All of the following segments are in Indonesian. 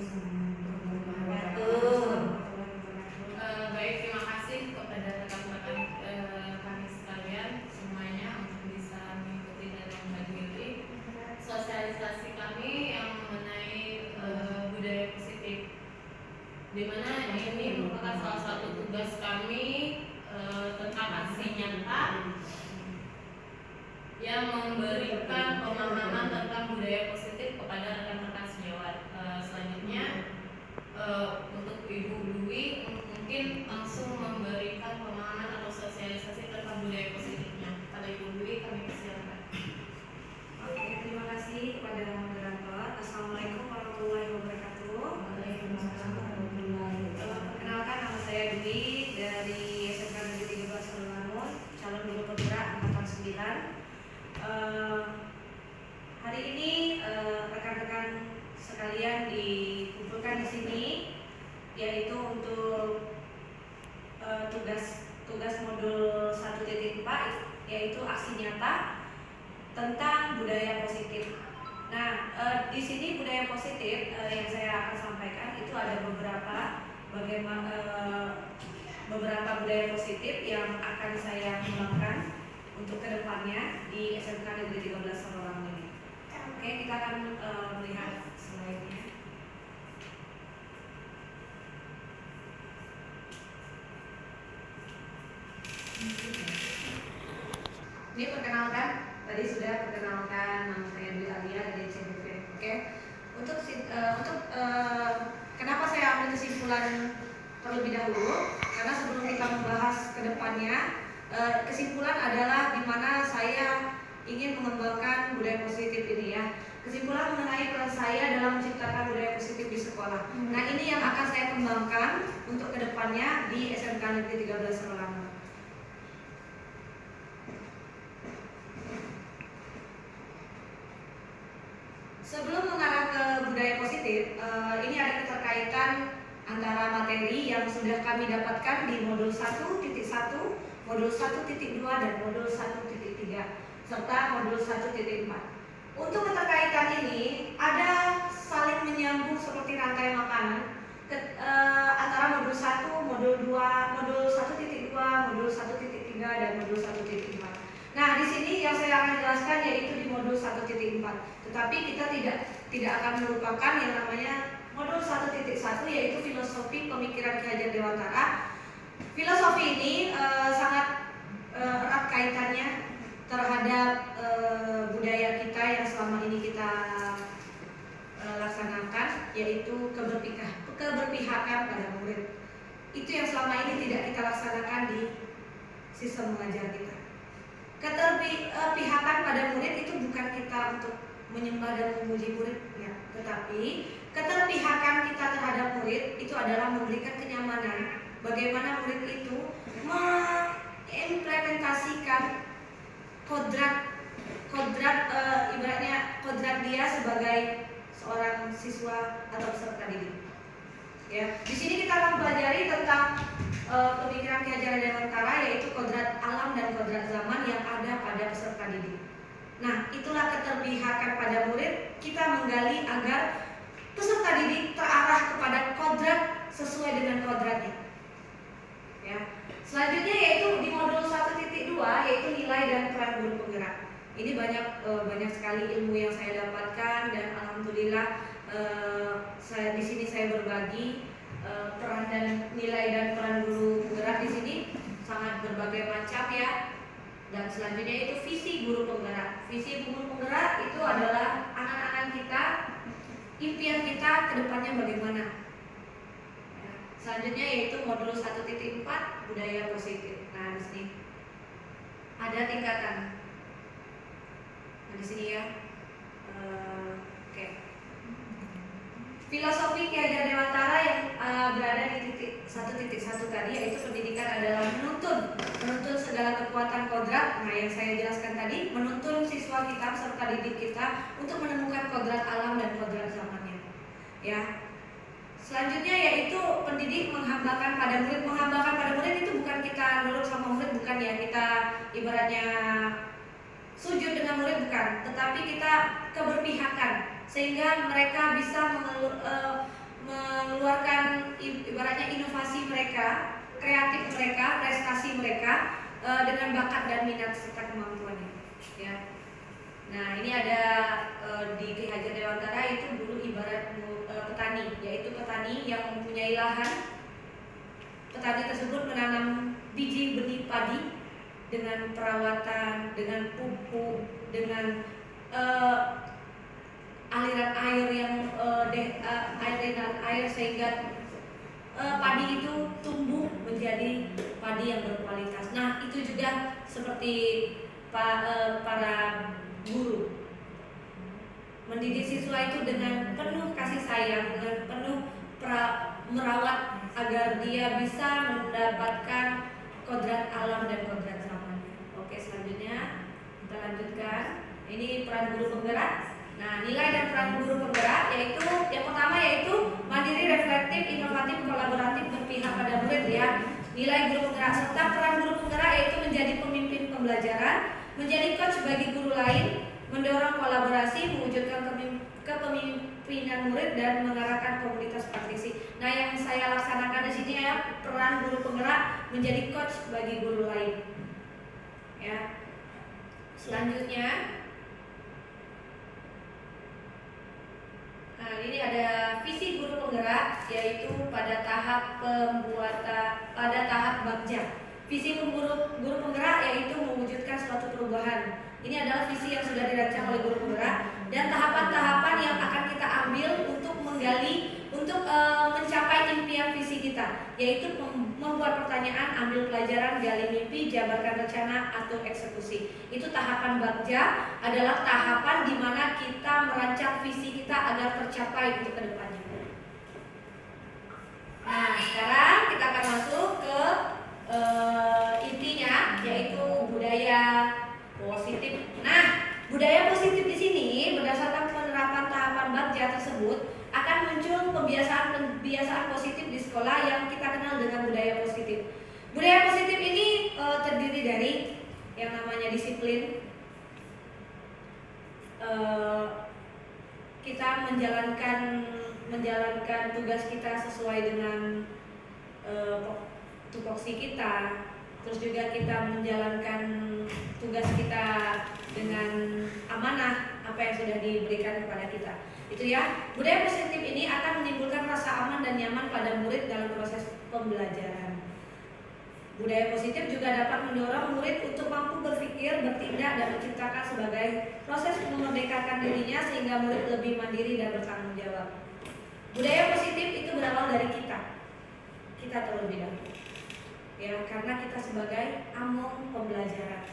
Baik, terima kasih kepada rekan-rekan kami sekalian semuanya untuk bisa mengikuti dan menghadiri sosialisasi kami yang mengenai budaya positif, di mana ini merupakan salah satu tugas kami tentang aksi nyata yang memberikan pemahaman tentang budaya positif kepada rekan-rekan sejawat. Selanjutnya untuk Ibu Dwi mungkin langsung memberikan pemahaman atau sosialisasi tentang budaya positifnya. Pada Ibu Dwi kami persilakan. Oke, terima kasih kepada moderator. Assalamualaikum warahmatullahi wabarakatuh. Waalaikumsalam warahmatullahi wabarakatuh. Perkenalkan, nama saya Dwi dari SMK Negeri 13 Selungamun, calon guru penggerak angkatan 9. Hari ini rekan-rekan sekalian dikumpulkan di sini, yaitu untuk tugas modul 1.4, yaitu aksi nyata tentang budaya positif. Nah, di sini budaya positif yang saya akan sampaikan itu ada beberapa budaya positif yang akan saya kembangkan untuk kedepannya di SMK Negeri 13 Selungamun ini. Oke, kita akan melihat slide-nya. Ini perkenalkan, tadi sudah perkenalkan, nama saya Dwi Alia dari CBV. Oke, untuk kenapa saya ambil kesimpulan terlebih dahulu? Karena sebelum kita membahas kedepannya, kesimpulan adalah di mana saya ingin mengembangkan budaya positif ini ya. Kesimpulan mengenai peran saya dalam menciptakan budaya positif di sekolah. Nah, ini yang akan saya kembangkan untuk kedepannya di SMK Negeri 13 Selungamun. Sebelum mengarah ke budaya positif, ini ada keterkaitan antara materi yang sudah kami dapatkan di modul 1.1, modul 1.2, dan modul 1.3, serta modul 1.4. Untuk keterkaitan ini ada saling menyambung seperti rantai makanan antara modul 1, modul 2, modul 1.2, modul 1.3, dan modul 1.4. Nah, di sini yang saya akan jelaskan yaitu di modul 1.4. Tetapi kita tidak akan melupakan yang namanya modul 1.1, yaitu filosofi pemikiran Ki Hajar Dewantara. Filosofi ini sangat erat kaitannya terhadap budaya kita yang selama ini kita laksanakan, yaitu keberpihakan pada murid. Itu yang selama ini tidak kita laksanakan di sistem mengajar kita. Keberpihakan pada murid itu bukan kita untuk menyembah dan memuji murid ya, tetapi keterpihakan kita terhadap murid itu adalah memberikan kenyamanan. Bagaimana murid itu mengimplementasikan kodrat ibaratnya kodrat dia sebagai seorang siswa atau peserta didik. Ya, di sini kita akan pelajari tentang pemikiran Ki Hajar Dewantara, yaitu kodrat alam dan kodrat zaman yang ada pada peserta didik. Nah, itulah keterpihakan pada murid, kita menggali agar peserta didik terarah kepada kodrat sesuai dengan kodratnya. Ya. Selanjutnya yaitu di modul 1.2, yaitu nilai dan peran guru penggerak. Ini banyak sekali ilmu yang saya dapatkan, dan alhamdulillah saya di sini saya berbagi peran dan nilai dan peran guru penggerak di sini sangat berbagai macam ya. Dan selanjutnya itu visi guru penggerak. Visi guru penggerak itu adalah anak-anak kita, impian kita ke depannya bagaimana. Ya. Selanjutnya yaitu modul 1.4 budaya positif. Nah, di sini ada tingkatan. Nah, di sini ya. Oke. Filosofi Ki Hajar Dewantara yang berada di titik 1.1 tadi, yaitu pendidikan adalah menuntun segala kekuatan kodrat. Nah, yang saya jelaskan tadi, menuntun siswa kita serta didik kita untuk menemukan kodrat alam dan kodrat zamannya. Ya. Selanjutnya yaitu pendidik menghambakan pada murid. Menghambakan pada murid itu bukan kita nurut sama murid, bukan ya kita ibaratnya sujud dengan murid, bukan, tetapi kita keberpihakan sehingga mereka bisa mengeluarkan ibaratnya inovasi mereka, kreatif mereka, prestasi mereka dengan bakat dan minat serta kemampuannya. Ya. Nah ini ada di Ki Hajar Dewantara itu guru ibarat petani, yaitu petani yang mempunyai lahan. Petani tersebut menanam biji benih padi dengan perawatan, dengan pupuk, dengan aliran air yang aliran air sehingga padi itu tumbuh menjadi padi yang berkualitas. Nah itu juga seperti para guru mendidik siswa itu dengan penuh kasih sayang, dengan penuh merawat agar dia bisa mendapatkan kodrat alam dan kodrat zaman. Oke, selanjutnya kita lanjutkan. Ini peran guru penggerak. Nah, nilai dan peran guru penggerak yaitu yang pertama yaitu mandiri, reflektif, inovatif, kolaboratif, berpihak pada murid ya. Nilai guru penggerak serta peran guru penggerak yaitu menjadi pemimpin pembelajaran, menjadi coach bagi guru lain, mendorong kolaborasi, mewujudkan kepemimpinan murid dan mengarahkan komunitas praktisi. Nah, yang saya laksanakan di sini ya peran guru penggerak menjadi coach bagi guru lain. Ya. Selanjutnya, nah ini ada visi guru penggerak yaitu pada tahap bagja. Visi guru penggerak yaitu mewujudkan suatu perubahan. Ini adalah visi yang sudah dirancang oleh guru penggerak dan tahapan-tahapan yang akan kita ambil untuk menggali, untuk mencapai impian visi kita, yaitu membuat pertanyaan, ambil pelajaran, gali mimpi, jabarkan rencana atau eksekusi. Itu tahapan bagja adalah tahapan di mana kita merancang visi kita agar tercapai untuk kedepannya. Nah, sekarang kita akan masuk ke intinya yaitu budaya positif. Nah, budaya positif di sini berdasarkan penerapan tahapan bagja tersebut akan muncul kebiasaan positif di sekolah yang kita kenal dengan budaya positif. Budaya positif ini terdiri dari yang namanya disiplin. Kita menjalankan tugas kita sesuai dengan tupoksi kita. Terus juga kita menjalankan tugas kita dengan amanah apa yang sudah diberikan kepada kita. Itu ya, budaya positif ini akan menimbulkan rasa aman dan nyaman pada murid dalam proses pembelajaran. Budaya positif juga dapat mendorong murid untuk mampu berpikir, bertindak, dan menciptakan sebagai proses memerdekakan dirinya sehingga murid lebih mandiri dan bertanggung jawab. Budaya positif itu berawal dari kita terlebih dahulu. Ya, karena kita sebagai among pembelajaran,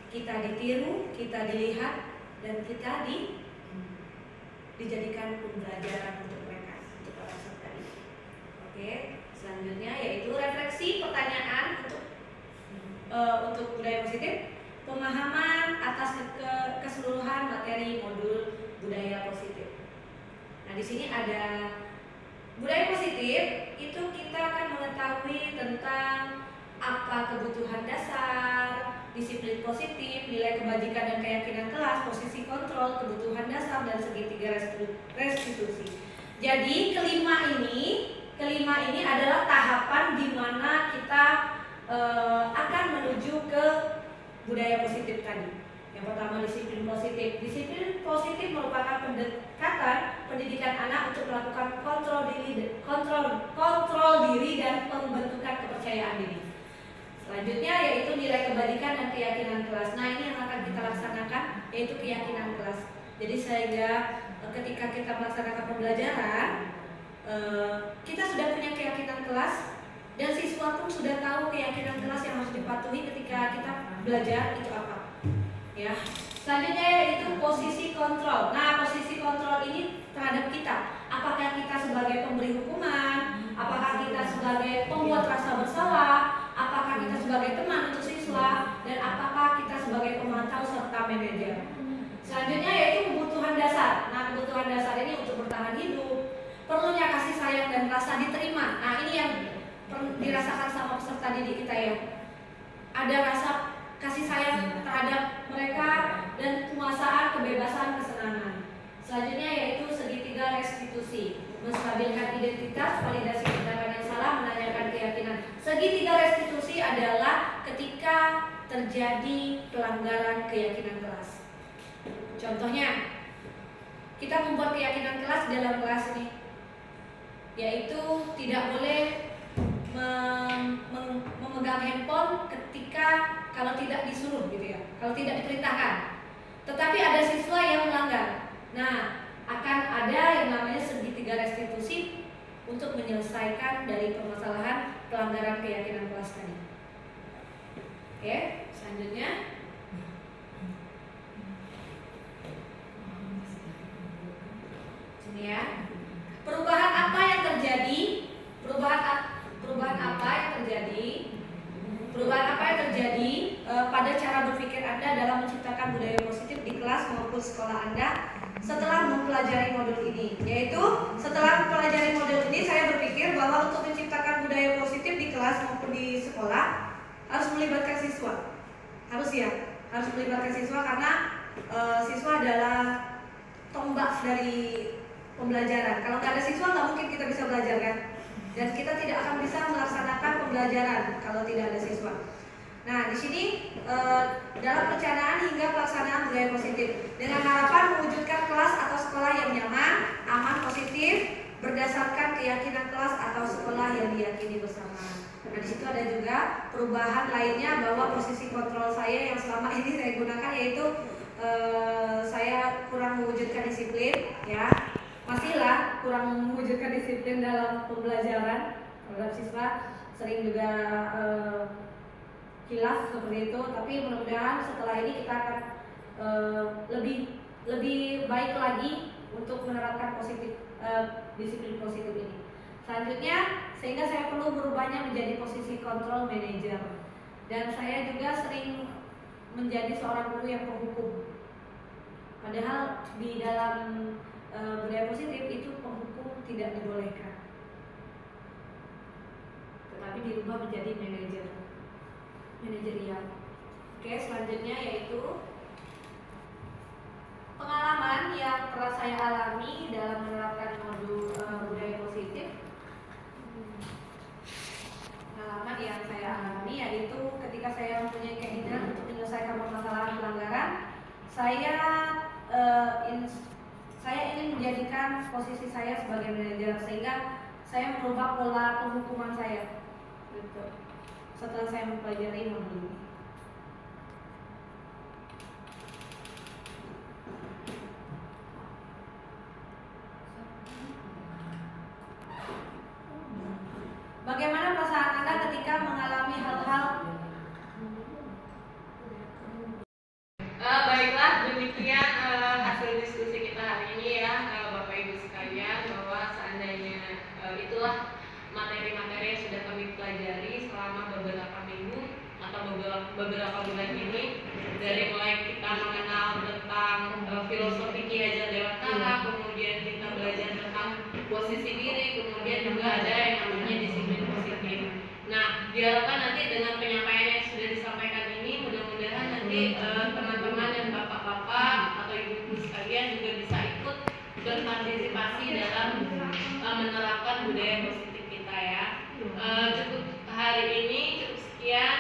kita ditiru, kita dilihat, dan kita dijadikan pembelajaran untuk mereka, untuk para peserta ini. Oke, selanjutnya yaitu refleksi pertanyaan untuk budaya positif, pemahaman atas keseluruhan materi modul budaya positif. Nah, di sini ada budaya positif itu kita akan mengetahui tentang apa kebutuhan dasar, disiplin positif, nilai kebajikan dan keyakinan kelas, posisi kontrol, kebutuhan dasar, dan segitiga restitusi. Jadi kelima ini adalah tahapan di mana kita akan menuju ke budaya positif tadi. Yang pertama disiplin positif. Disiplin positif merupakan pendekatan pendidikan anak untuk melakukan kontrol diri dan pembentukan kepercayaan diri. Selanjutnya yaitu nilai kebajikan dan keyakinan kelas. Nah, ini yang akan kita laksanakan yaitu keyakinan kelas. Jadi sehingga ketika kita melaksanakan pembelajaran, kita sudah punya keyakinan kelas dan siswa pun sudah tahu keyakinan kelas yang harus dipatuhi ketika kita belajar itu apa. Ya. Selanjutnya yaitu posisi kontrol. Nah, posisi kontrol ini terhadap kita. Apakah kita sebagai pemberi hukuman? Apakah kita sebagai pembuat rasa bersalah? Apakah kita sebagai teman untuk siswa? Dan apakah kita sebagai pemantau serta manajer? Selanjutnya yaitu kebutuhan dasar. Nah, kebutuhan dasar ini untuk bertahan hidup, perlunya kasih sayang dan rasa diterima. Nah, ini yang dirasakan sama peserta didik kita ya. Ada rasa kasih sayang terhadap mereka dan penguasaan kebebasan kesenangan. Selanjutnya yaitu segitiga restitusi. menstabilkan identitas, validasi tindakan yang salah, menanyakan keyakinan. Segitiga restitusi adalah ketika terjadi pelanggaran keyakinan kelas. Contohnya, kita membuat keyakinan kelas dalam kelas ini, yaitu tidak boleh memegang handphone ketika kalau tidak disuruh gitu ya, kalau tidak diperintahkan. Tetapi ada siswa yang melanggar. Nah, akan ada yang namanya segitiga restitusi untuk menyelesaikan dari permasalahan pelanggaran keyakinan kelas tadi. Oke, selanjutnya. Sini ya. Perubahan apa yang terjadi? Perubahan apa yang terjadi? Perubahan apa yang terjadi pada cara berpikir Anda dalam menciptakan budaya positif di kelas maupun sekolah Anda setelah mempelajari modul ini? Yaitu setelah mempelajari modul ini, saya berpikir bahwa untuk menciptakan budaya positif di kelas maupun di sekolah harus melibatkan siswa. Harus melibatkan siswa karena siswa adalah tombak dari pembelajaran. Kalau nggak ada siswa nggak mungkin kita bisa belajar kan? Dan kita tidak akan bisa melaksanakan pembelajaran kalau tidak ada siswa. Nah, di sini dalam perencanaan hingga pelaksanaan budaya positif dengan harapan mewujudkan kelas atau sekolah yang nyaman, aman, positif berdasarkan keyakinan kelas atau sekolah yang diyakini bersama. Nah, di situ ada juga perubahan lainnya bahwa posisi kontrol saya yang selama ini saya gunakan yaitu saya kurang mewujudkan disiplin, ya. Masihlah kurang mewujudkan disiplin dalam pembelajaran terhadap siswa, sering juga khilaf seperti itu. Tapi mudah-mudahan setelah ini kita akan lebih baik lagi untuk menerapkan disiplin positif ini. Selanjutnya, sehingga saya perlu berubahnya menjadi posisi kontrol manager. Dan saya juga sering menjadi seorang guru yang penghukum. Padahal di dalam budaya positif itu penghukum tidak dibolehkan, tetapi dirubah menjadi manajerial. Oke, selanjutnya yaitu pengalaman yang pernah saya alami dalam menerapkan modul budaya positif. Pengalaman yang saya alami yaitu ketika saya mempunyai keinginan untuk menyelesaikan permasalahan pelanggaran, saya ingin menjadikan posisi saya sebagai manajer, sehingga saya merubah pola penghukuman saya gitu, setelah saya mempelajari modul ini. Bagaimana perasaan Anda ketika mengalami hal-hal? Baiklah, demikian hasil diskusi kita hari ini ya, Bapak Ibu sekalian, bahwa seandainya itulah materi-materi yang sudah kami pelajari selama beberapa minggu atau beberapa bulan ini, dari mulai kita mengenal tentang filosofi Ki Hajar Dewantara, kemudian kita belajar tentang posisi diri, kemudian juga ada yang namanya disiplin positif. Nah, diharapkan nanti dengan penyampaian yang sudah disampaikan ini, mudah-mudahan nanti teman-teman dan bapak-bapak atau ibu-ibu sekalian juga bisa ikut berpartisipasi dalam menerapkan budaya positif kita ya. Cukup hari ini, cukup sekian.